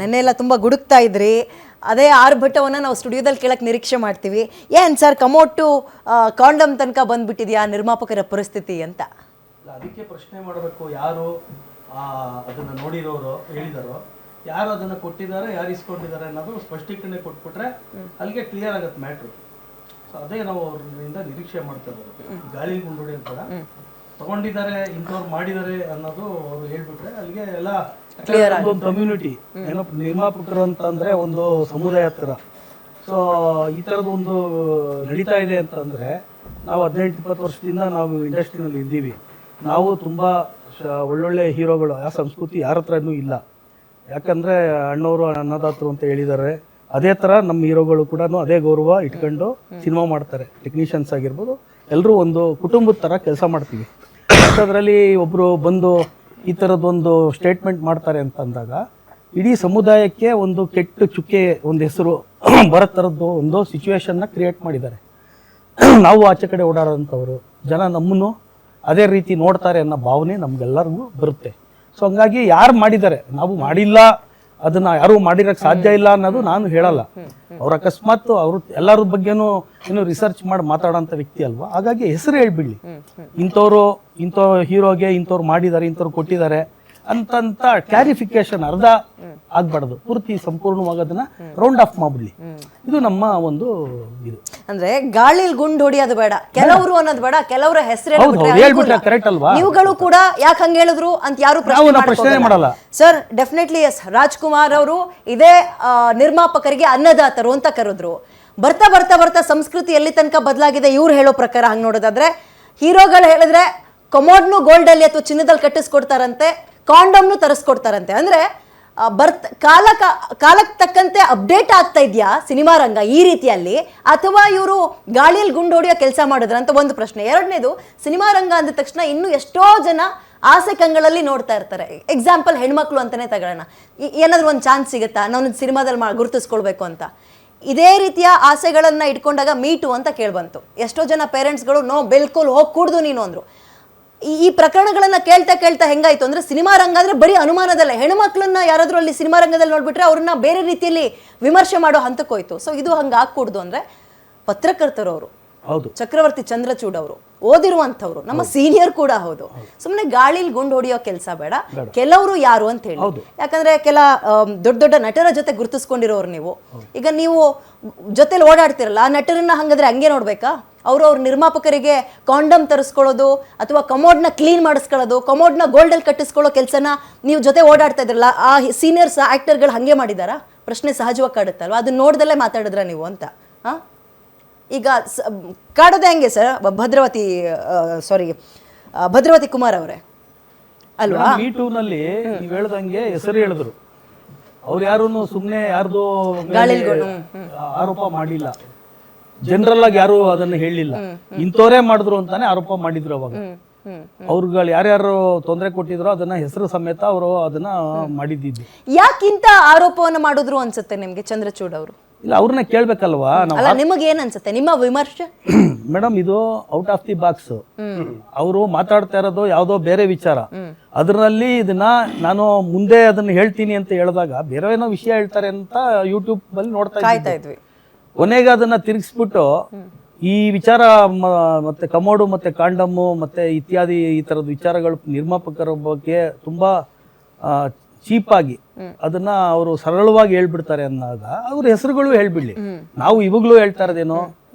ನೆನ್ನೆ ಎಲ್ಲ ತುಂಬ ಗುಡುಕ್ತಾ ಇದ್ರಿ, ಅದೇ ಆರ್ಭಟವನ್ನು ನಾವು ಸ್ಟುಡಿಯೋದಲ್ಲಿ ಕೇಳಕ್ಕೆ ನಿರೀಕ್ಷೆ ಮಾಡ್ತೀವಿ. ಏನು ಸರ್, ಕಮೋಟು ಕಾಂಡಮ್ ತನಕ ಬಂದ್ಬಿಟ್ಟಿದೆಯಾ ನಿರ್ಮಾಪಕರ ಪರಿಸ್ಥಿತಿ ಅಂತ? ಅದಕ್ಕೆ ಪ್ರಶ್ನೆ ಮಾಡಬೇಕು, ಯಾರು ಅದನ್ನು ನೋಡಿರೋರು ಹೇಳಿದಾರೋ, ಯಾರು ಅದನ್ನು ಕೊಟ್ಟಿದ್ದಾರೆ, ಯಾರು ಇಸ್ಕೊಂಡಿದ್ದಾರೆ ಅನ್ನೋದು ಸ್ಪಷ್ಟೀಕರಣೆ ಕೊಟ್ಬಿಟ್ರೆ ಅಲ್ಲಿಗೆ ಕ್ಲಿಯರ್ ಆಗುತ್ತೆ ಮ್ಯಾಟ್ರು. ಸೊ ಅದೇ ನಾವು ಅವರಿಂದ ನಿರೀಕ್ಷೆ ಮಾಡ್ತಾ ಇರೋದು. ಗಾಳಿ ಗುಂಡೊಡೆ ಅಂತ ತಗೊಂಡಿದ್ದಾರೆ, ಇಂಥವ್ರು ಮಾಡಿದ್ದಾರೆ ಅನ್ನೋದು ಅವರು ಹೇಳ್ಬಿಟ್ರೆ ಅಲ್ಲಿಗೆ ಎಲ್ಲ ಒಂದು ಕಮ್ಯುನಿಟಿ ಏನೋ ನಿರ್ಮಾಪಕರು ಅಂತಂದ್ರೆ ಒಂದು ಸಮುದಾಯ ಥರ. ಸೊ ಈ ಥರದ್ದು ಒಂದು ನಡೀತಾ ಇದೆ ಅಂತಂದ್ರೆ, ನಾವು 18-20 ವರ್ಷದಿಂದ ನಾವು ಇಂಡಸ್ಟ್ರಿನಲ್ಲಿ ಇದ್ದೀವಿ. ನಾವು ತುಂಬ ಒಳ್ಳೊಳ್ಳೆ ಹೀರೋಗಳು, ಆ ಸಂಸ್ಕೃತಿ ಯಾರ ಹತ್ರನೂ ಇಲ್ಲ. ಯಾಕಂದರೆ ಅಣ್ಣವರು ಅನ್ನದಾತರು ಅಂತ ಹೇಳಿದ್ದಾರೆ. ಅದೇ ಥರ ನಮ್ಮ ಹೀರೋಗಳು ಕೂಡ ಅದೇ ಗೌರವ ಇಟ್ಕೊಂಡು ಸಿನಿಮಾ ಮಾಡ್ತಾರೆ. ಟೆಕ್ನಿಷಿಯನ್ಸ್ ಆಗಿರ್ಬೋದು, ಎಲ್ಲರೂ ಒಂದು ಕುಟುಂಬದ ಥರ ಕೆಲಸ ಮಾಡ್ತೀವಿ. ಅದರಲ್ಲಿ ಒಬ್ಬರು ಬಂದು ಈ ಥರದ್ದೊಂದು ಸ್ಟೇಟ್ಮೆಂಟ್ ಮಾಡ್ತಾರೆ ಅಂತ ಅಂದಾಗ ಇಡೀ ಸಮುದಾಯಕ್ಕೆ ಒಂದು ಕೆಟ್ಟ ಚುಕ್ಕೆ ಒಂದು ಹೆಸರು ಬರೋ ಥರದ್ದು ಒಂದು ಸಿಚುವೇಶನ್ನ ಕ್ರಿಯೇಟ್ ಮಾಡಿದ್ದಾರೆ. ನಾವು ಆಚೆ ಕಡೆ ಓಡಾಡೋಂಥವ್ರು ಜನ ನಮ್ಮನ್ನು ಅದೇ ರೀತಿ ನೋಡ್ತಾರೆ ಅನ್ನೋ ಭಾವನೆ ನಮ್ಗೆಲ್ಲರಿಗೂ ಬರುತ್ತೆ. ಸೊ ಹಂಗಾಗಿ ಯಾರು ಮಾಡಿದ್ದಾರೆ, ನಾವು ಮಾಡಿಲ್ಲ, ಅದನ್ನ ಯಾರು ಮಾಡಿರಕ್ಕೆ ಸಾಧ್ಯ ಇಲ್ಲ ಅನ್ನೋದು ನಾನು ಹೇಳಲ್ಲ. ಅವ್ರ ಅಕಸ್ಮಾತ್ ಅವರು ಎಲ್ಲರ ಬಗ್ಗೆನೂ ಏನು ರಿಸರ್ಚ್ ಮಾಡಿ ಮಾತಾಡೋಂಥ ವ್ಯಕ್ತಿ ಅಲ್ವಾ. ಹಾಗಾಗಿ ಹೆಸರು ಹೇಳ್ಬಿಡ್ಲಿ, ಇಂಥ ಹೀರೋಗೆ ಇಂಥವ್ರು ಮಾಡಿದ್ದಾರೆ, ಇಂಥವ್ರು ಕೊಟ್ಟಿದ್ದಾರೆ ಅಂತಂತ ಕ್ಲಾರಿಫಿಕೇಶನ್ ಅರ್ಧ ಆಗ್ಬಾರ್ದು, ಪೂರ್ತಿ ಸಂಪೂರ್ಣವಾಗಿ ಅದನ್ನ ರೌಂಡ್ ಆಫ್ ಮಾಡ್ಬಿಡ್ಲಿ. ಇದು ನಮ್ಮ ಒಂದು ಇದು. ಅಂದ್ರೆ ಗಾಳಿಲ್ ಗುಂಡು ಹೊಡಿಯೋದು ಬೇಡ, ಕೆಲವರು ಅನ್ನೋದು ಬೇಡ, ಕೆಲವರ ಹೆಸರು ಹೇಳ್ಬಿಟ್ರೆ ಕರೆಕ್ಟ್ ಅಲ್ವಾ? ನೀವುಗಳು ಕೂಡ ಯಾಕೆ ಹಂಗೆ ಹೇಳಿದ್ರು ಅಂತ ಯಾರು ಪ್ರಶ್ನೆ ಮಾಡಲ್ಲ ಸರ್. Definitely yes. ರಾಜ್ಕುಮಾರ್ ಅವರು ಇದೇ ನಿರ್ಮಾಪಕರಿಗೆ ಅನ್ನದಾತರು ಅಂತ ಕರೆದ್ರು. ಬರ್ತಾ ಬರ್ತಾ ಬರ್ತಾ ಸಂಸ್ಕೃತಿ ಎಲ್ಲಿ ತನಕ ಬದಲಾಗಿದೆ ಇವ್ರು ಹೇಳೋ ಪ್ರಕಾರ ಹಂಗೆ ನೋಡೋದಾದ್ರೆ, ಹೀರೋಗಳು ಹೇಳಿದ್ರೆ ಕೊಮೋಡ್ನು ಗೋಲ್ಡಲ್ಲಿ ಅಥವಾ ಚಿನ್ನದಲ್ಲಿ ಕಟ್ಟಿಸ್ಕೊಡ್ತಾರಂತೆ, ಕಾಂಡಮ್ನು ತರಿಸ್ಕೊಡ್ತಾರಂತೆ. ಅಂದ್ರೆ ಕಾಲಕ್ಕೆ ತಕ್ಕಂತೆ ಅಪ್ಡೇಟ್ ಆಗ್ತಾ ಇದೆಯಾ ಸಿನಿಮಾ ರಂಗ ಈ ರೀತಿಯಲ್ಲಿ, ಅಥವಾ ಇವರು ಗಾಳಿಯಲ್ಲಿ ಗುಂಡು ಹೊಡೆಯೋ ಕೆಲಸ ಮಾಡಿದ್ರ ಅಂತ ಒಂದು ಪ್ರಶ್ನೆ. ಎರಡನೇದು, ಸಿನಿಮಾ ರಂಗ ಅಂದ ತಕ್ಷಣ ಇನ್ನೂ ಎಷ್ಟೋ ಜನ ಆಸೆ ಕಂಗಳಲ್ಲಿ ನೋಡ್ತಾ ಇರ್ತಾರೆ. ಎಕ್ಸಾಂಪಲ್ ಹೆಣ್ಮಕ್ಳು ಅಂತಾನೆ ತಗೊಳ್ಳೋಣ, ಏನಾದ್ರು ಒಂದು ಚಾನ್ಸ್ ಸಿಗುತ್ತಾ ನಾನು ಸಿನಿಮಾದಲ್ಲಿ ಗುರುತಿಸ್ಕೊಳ್ಬೇಕು ಅಂತ. ಇದೇ ರೀತಿಯ ಆಸೆಗಳನ್ನ ಇಟ್ಕೊಂಡಾಗ ಮೀಟು ಅಂತ ಕೇಳ್ಬಂತು. ಎಷ್ಟೋ ಜನ ಪೇರೆಂಟ್ಸ್ಗಳು ನೋ ಬಿಲ್ಕುಲ್ ಹೋಗಿ ಕೂಡ್ದು ನೀನು ಅಂದ್ರು. ಈ ಪ್ರಕರಣಗಳನ್ನ ಕೇಳ್ತಾ ಕೇಳ್ತಾ ಹೆಂಗಾಯ್ತು ಅಂದ್ರೆ, ಸಿನಿಮಾ ರಂಗ ಅಂದ್ರೆ ಬರೀ ಅನುಮಾನದಲ್ಲೇ ಹೆಣ್ಮಕ್ಳನ್ನ ಯಾರಾದ್ರೂ ಅಲ್ಲಿ ಸಿನಿಮಾ ರಂಗದಲ್ಲಿ ನೋಡ್ಬಿಟ್ರೆ ಅವ್ರನ್ನ ಬೇರೆ ರೀತಿಯಲ್ಲಿ ವಿಮರ್ಶೆ ಮಾಡೋ ಹಂತಕ್ಕೋಯ್ತು. ಸೊ ಇದು ಹಂಗ ಆಗ್ಕೂಡ್ದು ಅಂದ್ರೆ, ಪತ್ರಕರ್ತರು ಅವರು, ಚಕ್ರವರ್ತಿ ಚಂದ್ರಚೂಡ್ ಅವರು ಓದಿರುವಂತವ್ರು, ನಮ್ಮ ಸೀನಿಯರ್ ಕೂಡ ಹೌದು. ಸುಮ್ಮನೆ ಗಾಳಿಲಿ ಗುಂಡು ಹೊಡಿಯೋ ಕೆಲಸ ಬೇಡ. ಕೆಲವರು ಯಾರು ಅಂತ ಹೇಳಿ, ಯಾಕಂದ್ರೆ ಕೆಲ ದೊಡ್ಡ ದೊಡ್ಡ ನಟರ ಜೊತೆ ಗುರುತಿಸ್ಕೊಂಡಿರೋರು ನೀವು. ಈಗ ನೀವು ಜೊತೆಲಿ ಓಡಾಡ್ತಿರಲ್ಲ, ಆ ನಟರನ್ನ ಹಂಗಾದ್ರೆ ಹಂಗೆ ನೋಡ್ಬೇಕಾ? ಅವ್ರ ನಿರ್ಮಾಪಕರಿಗೆ ಕಾಂಡಮ್ ತರಿಸ್ಕೊಳ್ಳೋದು ಅಥವಾ ಕಮೋಡ್ನ ಕ್ಲೀನ್ ಮಾಡಿಸ್ಕೊಳ್ಳೋದು, ಕಮೋಡ್ನ ಗೋಲ್ಡಲ್ಲಿ ಕಟ್ಟಿಸ್ಕೊಳ್ಳೋ ಕೆಲಸನ ನೀವು ಜೊತೆ ಓಡಾಡ್ತಾ ಇದ್ರಲ್ಲ, ಆ ಸೀನಿಯರ್ಸ್ ಆಕ್ಟರ್ಗಳು ಹಂಗೆ ಮಾಡಿದಾರಾ? ಪ್ರಶ್ನೆ ಸಹಜವಾಗಿ ಕಾಡುತ್ತಲ್ವ, ಅದನ್ನ ನೋಡ್ದಲ್ಲೇ ಮಾತಾಡಿದ್ರ ನೀವು ಅಂತ. ಈಗ ಕಾಡೋದೇ ಹಂಗೆ ಸರ್. ಭದ್ರಾವತಿ ಕುಮಾರ್ ಅವರೇ ಅಲ್ವಾ, ಮೀಟೂನಲ್ಲಿ ನೀವು ಹೇಳ್ದಂಗೆ ಹೆಸರು ಹೇಳಿದ್ರು. ಅವ್ರು ಯಾರು ಸುಮ್ಮನೆ ಯಾರ್ದು ಆರೋಪ ಮಾಡಿಲ್ಲ, ಜನರಲ್ ಆಗಿ ಯಾರು ಅದನ್ನ ಹೇಳಿಲ್ಲ, ಇಂಥವರೇ ಮಾಡಿದ್ರು ಅಂತಾನೆ ಆರೋಪ ಮಾಡಿದ್ರು. ಅವಾಗ ಅವ್ರುಗಳು ಯಾರ್ಯಾರು ತೊಂದರೆ ಕೊಟ್ಟಿದ್ರು ಅದನ್ನ ಹೆಸರು ಸಮೇತ ಅವರು ಅದನ್ನ ಮಾಡಿದ್ದು. ಯಾಕಿಂತ ಆರೋಪವನ್ನ ಮಾಡಿದ್ರು ಅನ್ಸುತ್ತೆ ನಿಮ್ಗೆ ಚಂದ್ರಚೂಡ್ ಅವರು? ಇಲ್ಲ, ಅವ್ರನ್ನ ಕೇಳ್ಬೇಕಲ್ವಾ. ನಿಮಗೆ ಏನ್ ಅನ್ಸುತ್ತೆ, ನಿಮ್ಮ ವಿಮರ್ಶೆ? ಮೇಡಮ್, ಇದು ಔಟ್ ಆಫ್ ದಿ ಬಾಕ್ಸ್. ಅವರು ಮಾತಾಡ್ತಾ ಇರೋದು ಯಾವ್ದೋ ಬೇರೆ ವಿಚಾರ, ಅದರಲ್ಲಿ ಇದನ್ನ ನಾನು ಮುಂದೆ ಅದನ್ನ ಹೇಳ್ತೀನಿ ಅಂತ ಹೇಳಿದಾಗ ಬೇರೆ ಏನೋ ವಿಷಯ ಹೇಳ್ತಾರೆ ಅಂತ ಯೂಟ್ಯೂಬ್ ಅಲ್ಲಿ ನೋಡ್ತಾ ಇದ್ವಿ. ಕೊನೆಗೆ ಅದನ್ನ ತಿರುಗಿಸ್ಬಿಟ್ಟು ಈ ವಿಚಾರ ಮತ್ತೆ ಕಮೋಡು ಮತ್ತೆ ಕಾಂಡಮ್ಮು ಮತ್ತೆ ಇತ್ಯಾದಿ ಈ ತರದ ವಿಚಾರಗಳು ನಿರ್ಮಾಪಕರ ಬಗ್ಗೆ ತುಂಬಾ ಚೀಪಾಗಿ ಅದನ್ನ ಅವರು ಸರಳವಾಗಿ ಹೇಳ್ಬಿಡ್ತಾರೆ ಅನ್ನೋದಾಗ ಅವ್ರ ಹೆಸರುಗಳು ಹೇಳ್ಬಿಡ್ಲಿ. ನಾವು ಇವಾಗ್ಲೂ ಹೇಳ್ತಾ ಇರೋದೇನೋ,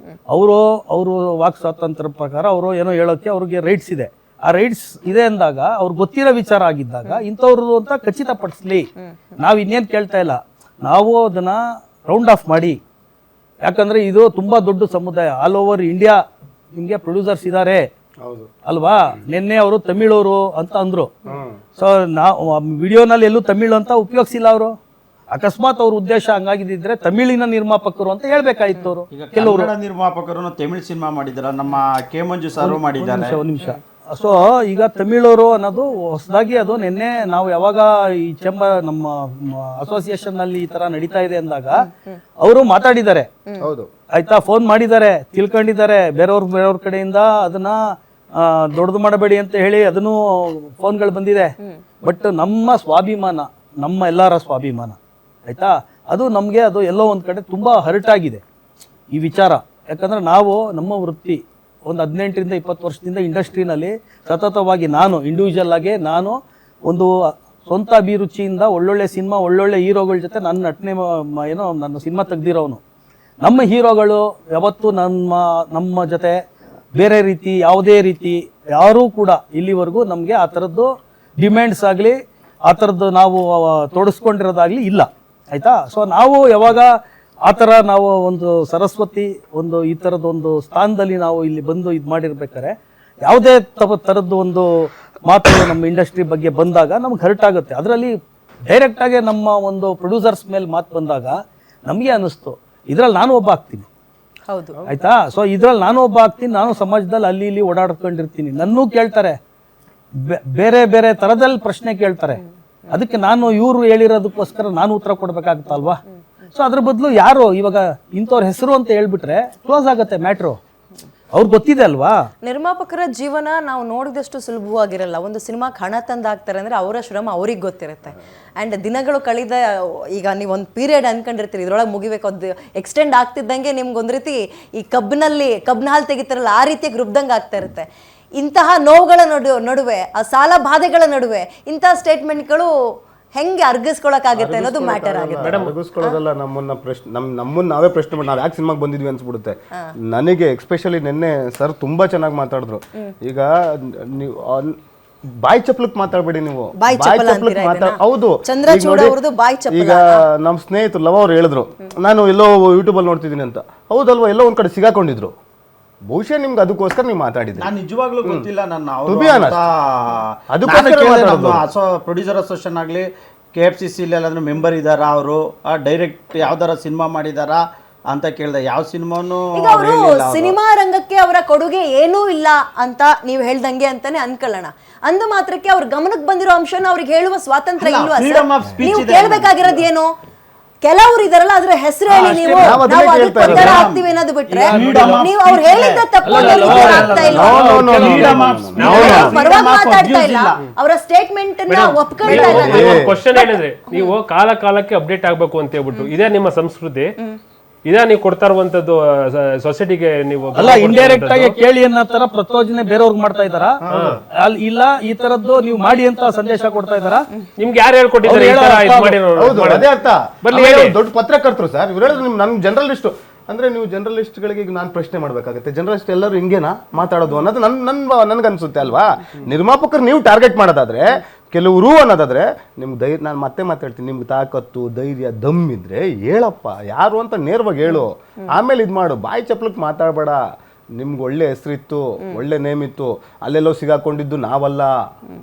ಅವರು ವಾಕ್ ಸ್ವಾತಂತ್ರ್ಯ ಪ್ರಕಾರ ಅವರು ಏನೋ ಹೇಳೋಕೆ ಅವ್ರಿಗೆ ರೈಟ್ಸ್ ಇದೆ. ಆ ರೈಟ್ಸ್ ಇದೆ ಅಂದಾಗ ಅವ್ರು ಗೊತ್ತಿರೋ ವಿಚಾರ ಆಗಿದ್ದಾಗ ಇಂಥವ್ರದ್ದು ಅಂತ ಖಚಿತಪಡಿಸ್ಲಿ. ನಾವು ಇನ್ನೇನು ಕೇಳ್ತಾ ಇಲ್ಲ, ನಾವು ಅದನ್ನ ರೌಂಡ್ ಆಫ್ ಮಾಡಿ. ಯಾಕಂದ್ರೆ ಇದು ತುಂಬಾ ದೊಡ್ಡ ಸಮುದಾಯ, ಆಲ್ ಓವರ್ ಇಂಡಿಯಾ ನಿಮ್ಗೆ ಪ್ರೊಡ್ಯೂಸರ್ಸ್ ಇದ್ದಾರೆ ಅಲ್ವಾ. ನಿನ್ನೆ ಅವರು ತಮಿಳವರು ಅಂತ ಅಂದ್ರು. ಸೊ ನಾವು ವಿಡಿಯೋನಲ್ಲಿ ಎಲ್ಲೂ ತಮಿಳು ಅಂತ ಉಪಯೋಗಿಸಿಲ್ಲ ಅವರು. ಅಕಸ್ಮಾತ್ ಅವ್ರ ಉದ್ದೇಶ ಹಂಗಾಗಿದ್ದಿದ್ರೆ ತಮಿಳಿನ ನಿರ್ಮಾಪಕರು ಅಂತ ಹೇಳ್ಬೇಕಾಯ್ತು ಅವರು. ಕೆಲವರು ನಿರ್ಮಾಪಕರು ತಮಿಳು ಸಿನಿಮಾ ಮಾಡಿದಾರೆ, ನಮ್ಮ ಕೆ ಮಂಜು ಸರ್ ಮಾಡಿದ್ದಾರೆ. ಒಂದು ನಿಮಿಷ. ಸೊ ಈಗ ತಮಿಳವರು ಅನ್ನೋದು ಹೊಸದಾಗಿ ಅದು ನಿನ್ನೆ ನಾವು ಯಾವಾಗ ಈ ನಮ್ಮ ಅಸೋಸಿಯೇಷನ್ ನಲ್ಲಿ ಈ ತರ ನಡೀತಾ ಇದೆ ಅಂದಾಗ ಅವರು ಮಾತಾಡಿದ್ದಾರೆ, ಆಯ್ತಾ, ಫೋನ್ ಮಾಡಿದ್ದಾರೆ, ತಿಳ್ಕೊಂಡಿದ್ದಾರೆ ಬೇರೆಯವ್ರ ಕಡೆಯಿಂದ ಅದನ್ನ ದೊಡ್ಡದು ಮಾಡಬೇಡಿ ಅಂತ ಹೇಳಿ ಅದನ್ನು ಫೋನ್ಗಳು ಬಂದಿದೆ. ಬಟ್ ನಮ್ಮ ಸ್ವಾಭಿಮಾನ, ನಮ್ಮ ಎಲ್ಲರ ಸ್ವಾಭಿಮಾನ ಆಯಿತಾ. ಅದು ನಮಗೆ ಅದು ಎಲ್ಲೋ ಒಂದು ಕಡೆ ತುಂಬ ಹರ್ಟ್ ಆಗಿದೆ ಈ ವಿಚಾರ. ಯಾಕಂದರೆ ನಾವು ನಮ್ಮ ವೃತ್ತಿ ಒಂದು 18ರಿಂದ 20 ವರ್ಷದಿಂದ ಇಂಡಸ್ಟ್ರಿನಲ್ಲಿ ಸತತವಾಗಿ ನಾನು ಇಂಡಿವಿಜುವಲ್ ಆಗಿ ನಾನು ಒಂದು ಸ್ವಂತ ಅಭಿರುಚಿಯಿಂದ ಒಳ್ಳೊಳ್ಳೆ ಸಿನಿಮಾ ಒಳ್ಳೊಳ್ಳೆ ಹೀರೋಗಳ ಜೊತೆ ನನ್ನ ನಟನೆ ಏನೋ ನನ್ನ ಸಿನಿಮಾ ತೆಗ್ದಿರೋನು. ನಮ್ಮ ಹೀರೋಗಳು ಯಾವತ್ತೂ ನಮ್ಮ ಜೊತೆ ಬೇರೆ ರೀತಿ ಯಾವುದೇ ರೀತಿ ಯಾರೂ ಕೂಡ ಇಲ್ಲಿವರೆಗೂ ನಮಗೆ ಆ ಥರದ್ದು ಡಿಮ್ಯಾಂಡ್ಸ್ ಆಗಲಿ ಆ ಥರದ್ದು ನಾವು ತೋಡಿಸ್ಕೊಂಡಿರೋದಾಗಲಿ ಇಲ್ಲ ಆಯಿತಾ. ಸೊ ನಾವು ಯಾವಾಗ ಆ ಥರ ನಾವು ಒಂದು ಸರಸ್ವತಿ ಒಂದು ಈ ಥರದ್ದು ಒಂದು ಸ್ಥಾನದಲ್ಲಿ ನಾವು ಇಲ್ಲಿ ಬಂದು ಇದು ಮಾಡಿರ್ಬೇಕಾದ್ರೆ ಯಾವುದೇ ಥರದ್ದು ಒಂದು ಮಾತುಗಳು ನಮ್ಮ ಇಂಡಸ್ಟ್ರಿ ಬಗ್ಗೆ ಬಂದಾಗ ನಮ್ಗೆ ಹರ್ಟ್ ಆಗುತ್ತೆ. ಅದರಲ್ಲಿ ಡೈರೆಕ್ಟಾಗಿ ನಮ್ಮ ಒಂದು ಪ್ರೊಡ್ಯೂಸರ್ಸ್ ಮೇಲೆ ಮಾತು ಬಂದಾಗ ನಮಗೆ ಅನ್ನಿಸ್ತು ಇದರಲ್ಲಿ ನಾನು ಒಬ್ಬ ಆಗ್ತೀನಿ ಹೌದು ಆಯ್ತಾ. ಸೊ ಇದ್ರಲ್ಲಿ ನಾನು ಒಬ್ಬ ಆಗ್ತೀನಿ, ನಾನು ಸಮಾಜದಲ್ಲಿ ಅಲ್ಲಿ ಇಲ್ಲಿ ಓಡಾಡ್ಕೊಂಡಿರ್ತೀನಿ, ನನ್ನೂ ಕೇಳ್ತಾರೆ, ಬೇರೆ ಬೇರೆ ಥರದಲ್ಲಿ ಪ್ರಶ್ನೆ ಕೇಳ್ತಾರೆ. ಅದಕ್ಕೆ ನಾನು ಇವರು ಹೇಳಿರೋದಕ್ಕೋಸ್ಕರ ನಾನು ಉತ್ತರ ಕೊಡ್ಬೇಕಾಗುತ್ತಲ್ವಾ. ಸೊ ಅದ್ರ ಬದಲು ಯಾರು ಇವಾಗ ಇಂಥವ್ರ ಹೆಸರು ಅಂತ ಹೇಳ್ಬಿಟ್ರೆ ಕ್ಲೋಸ್ ಆಗುತ್ತೆ ಮ್ಯಾಟ್ರು. ಅವ್ರಿಗೆ ಗೊತ್ತಿದೆ ಅಲ್ವಾ. ನಿರ್ಮಾಪಕರ ಜೀವನ ನಾವು ನೋಡಿದಷ್ಟು ಸುಲಭವಾಗಿರಲ್ಲ. ಒಂದು ಸಿನಿಮಾಕ್ಕೆ ಹಣ ತಂದು ಹಾಕ್ತಾರೆ ಅಂದರೆ ಅವರ ಶ್ರಮ ಅವ್ರಿಗೆ ಗೊತ್ತಿರುತ್ತೆ. ಆ್ಯಂಡ್ ದಿನಗಳು ಕಳೆದ ಈಗ ನೀವು ಒಂದು ಪೀರಿಯಡ್ ಅನ್ಕೊಂಡಿರ್ತೀರಿ ಇದ್ರೊಳಗೆ ಮುಗಿಬೇಕು, ಅದು ಎಕ್ಸ್ಟೆಂಡ್ ಆಗ್ತಿದ್ದಂಗೆ ನಿಮ್ಗೆ ಒಂದು ರೀತಿ ಈ ಕಬ್ಬಿನ ಹಾಲು ತೆಗಿತಾರಲ್ಲ ಆ ರೀತಿಯಾಗಿ ರುಬ್ದಂಗೆ ಆಗ್ತಾ ಇರುತ್ತೆ. ಇಂತಹ ನೋವುಗಳ ನಡುವೆ ಆ ಸಾಲ ಬಾಧೆಗಳ ನಡುವೆ ಇಂತಹ ಸ್ಟೇಟ್ಮೆಂಟ್ಗಳು ಹೆಂಗೆ ಅರ್ಗಿಸ್ಕೊಳಕ್ಕಾಗುತ್ತೆ ಅನ್ನೋದು ಮ್ಯಾಟರ್ ಆಗುತ್ತೆ. ಅರ್ಗಿಸ್ಕೊಳ್ಳೋದಲ್ಲ, ನಮ್ಮನ್ನ ನಾವೇ ಪ್ರಶ್ನೆ ಮಾಡಿ ನಾವು ಯಾಕೆ ಸಿನಿಮಾಗೆ ಬಂದಿದ್ವಿ ಅನ್ಸ್ಬಿಡುತ್ತೆ ನನಗೆ. ಎಸ್ಪೆಷಲಿ ನಿನ್ನೆ ಸರ್ ತುಂಬಾ ಚೆನ್ನಾಗಿ ಮಾತಾಡಿದ್ರು. ಈಗ ನೀವು ಬಾಯಿ ಚಪ್ಪಲಕ್ ಮಾತಾಡ್ಬೇಡಿ, ನೀವು ಬಾಯಿ ಚಪ್ಪಲಕ್ ಹೌದು. ಚಂದ್ರಚೂಡ್ ಅವ್ರದ್ದು ಬಾಯಿ ಚಪ್ಪಲ. ಈಗ ನಮ್ಮ ಸ್ನೇಹಿತರು ಲವ್ ಅವ್ರು ಹೇಳಿದ್ರು ನಾನು ಎಲ್ಲೋ ಯೂಟ್ಯೂಬ್ ಅಲ್ಲಿ ನೋಡ್ತಿದ್ದೀನಿ ಅಂತ. ಹೌದಲ್ವಾ, ಎಲ್ಲೋ ಒಂದ್ ಕಡೆ ಸಿಗಾಕೊಂಡಿದ್ರು. ಬಹುಶಃ ನಿಮ್ಗೆ ಅದಕ್ಕೋಸ್ಕರ ನೀವು ಮಾತಾಡಿದ್ರಿ. ನಾನು ನಿಜವಾಗ್ಲೂ ಗೊತ್ತಿಲ್ಲ. ನನ್ನ ಪ್ರೊಡ್ಯೂಸರ್ ಅಸೋಸಿಯೇಷನ್ ಆಗಲಿ KFCC ಎಲ್ಲಾದ್ರೂ ಮೆಂಬರ್ ಇದ್ದಾರಾ, ಅವರು ಡೈರೆಕ್ಟ್ ಯಾವ್ದಾರ ಸಿನಿಮಾ ಮಾಡಿದಾರಾ ಅಂತ ಕೇಳಿದೆ. ಯಾವ ಸಿನಿಮಾನು ಈಗ ಅವರು ಸಿನಿಮಾ ರಂಗಕ್ಕೆ ಅವರ ಕೊಡುಗೆ ಏನೂ ಇಲ್ಲ ಅಂತ ನೀವು ಹೇಳ್ದಂಗೆ ಅಂತಾನೆ ಅನ್ಕೊಳ್ಳೋಣ. ಅಂದ ಮಾತ್ರಕ್ಕೆ ಅವ್ರ ಗಮನಕ್ಕೆ ಬಂದಿರೋ ಅಂಶನ ಅವ್ರಿಗೆ ಹೇಳುವ ಸ್ವಾತಂತ್ರ್ಯ ಇಲ್ವಾ? ನೀವು ಕೇಳ್ಬೇಕಾಗಿರೋದು ಏನು? ಕೆಲವರು ಇದಾರಲ್ಲ ಅದ್ರ ಹೆಸರು ಹೇಳಿ, ನೀವು ನಾವು ಅದಕ್ಕೆ ಒತ್ತಡ ಹಾಕ್ತಿವಿ ಅನ್ನೋದು ಬಿಟ್ರೆ ನೀವು ಅವ್ರು ಹೇಳಿದ್ದ ತಪ್ಪು ಆಗ್ತಾ ಇಲ್ಲ, ಪರವಾಗಿ ಮಾತಾಡ್ತಾ ಇಲ್ಲ, ಅವರ ಸ್ಟೇಟ್ಮೆಂಟ್ ನ ಒಪ್ಕೊಳ್ತಾ ಇಲ್ಲ. ಕ್ವಶನ್ ಹೇಳಿದ್ರೆ ನೀವು ಕಾಲಕ್ಕೆ ಅಪ್ಡೇಟ್ ಆಗ್ಬೇಕು ಅಂತ ಹೇಳ್ಬಿಟ್ಟು ಇದೇ ನಿಮ್ಮ ಸಂಸ್ಕೃತಿ, ಇದೇ ನೀವು ಕೊಡ್ತಾ ಇರುವಂತದ್ದು ಸೊಸೈಟಿಗೆ. ನೀವು ಅಲ್ಲ ಇಂಡೈರೆಕ್ಟ್ ಆಗಿ ಕೇಳಿ ಅನ್ನೋ ತರ ಪ್ರಚೋದನೆ ಬೇರೆಯವ್ರಿಗೆ ಮಾಡ್ತಾ ಇದಾರ ಇಲ್ಲ ಈ ತರದ್ದು ನೀವು ಮಾಡಿ ಅಂತ ಸಂದೇಶ ಕೊಡ್ತಾ ಇದಾರ. ನಿಮ್ಗೆ ಯಾರು ಹೇಳ್ಕೊಟ್ಟಿದ್ದಾರೆ? ಅದೇ ಅರ್ಥ. ದೊಡ್ಡ ಪತ್ರಕರ್ತರು ಸರ್ ಇವ್ರು ಹೇಳಿದ್ರು. ನನ್ ಜರ್ನಲಿಸ್ಟ್ ಅಂದ್ರೆ ನೀವು ಜರ್ನಲಿಸ್ಟ್ಗಳಿಗೆ ಈಗ ನಾನು ಪ್ರಶ್ನೆ ಮಾಡ್ಬೇಕಾಗುತ್ತೆ. ಜರ್ನಲಿಸ್ಟ್ ಎಲ್ಲರೂ ಹಿಂಗೇನಾ ಮಾತಾಡೋದು ಅನ್ನೋದು ನನ್ಗನ್ಸುತ್ತೆ ಅಲ್ವಾ. ನಿರ್ಮಾಪಕರು ನೀವು ಟಾರ್ಗೆಟ್ ಮಾಡೋದಾದ್ರೆ, ಕೆಲವರು ಅನ್ನೋದಾದ್ರೆ ನಿಮ್ಗೆ ಧೈರ್ಯ, ನಾನು ಮತ್ತೆ ಮಾತಾಡ್ತೀನಿ, ನಿಮ್ಗೆ ತಾಕತ್ತು ಧೈರ್ಯ ದಮ್ ಇದ್ರೆ ಹೇಳಪ್ಪ ಯಾರು ಅಂತ ನೇರವಾಗಿ ಹೇಳು. ಆಮೇಲೆ ಇದು ಮಾಡು, ಬಾಯಿ ಚಪ್ಲಕ್ಕೆ ಮಾತಾಡಬೇಡ. ನಿಮ್ಗೆ ಒಳ್ಳೆ ಹೆಸರಿತ್ತು, ಒಳ್ಳೆ ನೇಮ್ ಇತ್ತು, ಅಲ್ಲೆಲ್ಲೋ ಸಿಗಾಕೊಂಡಿದ್ದು ನಾವಲ್ಲ,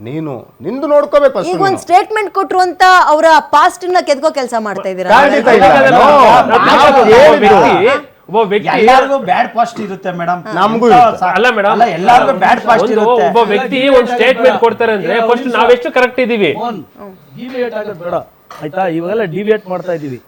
ನಿಂದು ನೋಡ್ಕೋಬೇಕು. ಈಗ ಒಂದು ಸ್ಟೇಟ್ಮೆಂಟ್ ಕೊಟ್ರು ಅಂತ ಅವರ ಪಾಸ್ಟ್ ನ ಕೆದ್ಕೋ ಕೆಲಸ ಮಾಡ್ತಾ ಇದ್ದೀರಾ? ಒಬ್ಬ ವ್ಯಕ್ತಿ ಎಲ್ಲರಿಗೂ ಬ್ಯಾಡ್ ಪಾಸ್ಟ್ ಇರುತ್ತೆ ಮೇಡಮ್. ನಮಗೂ ಅಲ್ಲ ಮೇಡಮ್, ಎಲ್ಲರಿಗೂ ಬ್ಯಾಡ್ ಪಾಸ್ಟ್ ಇರುತ್ತೆ. ಒಬ್ಬ ವ್ಯಕ್ತಿ ಒಂದು ಸ್ಟೇಟ್ಮೆಂಟ್ ಕೊಡ್ತಾರೆ ಅಂದ್ರೆ ಫಸ್ಟ್ ನಾವೆಷ್ಟು ಕರೆಕ್ಟ್ ಇದೀವಿ ಡಿವಿಯೇಟ್ ಆಗೋದು ಬೇಡ ಆಯ್ತಾ. ಇವಾಗೆಲ್ಲ ಡಿವಿಯೇಟ್ ಮಾಡ್ತಾ ಇದೀವಿ.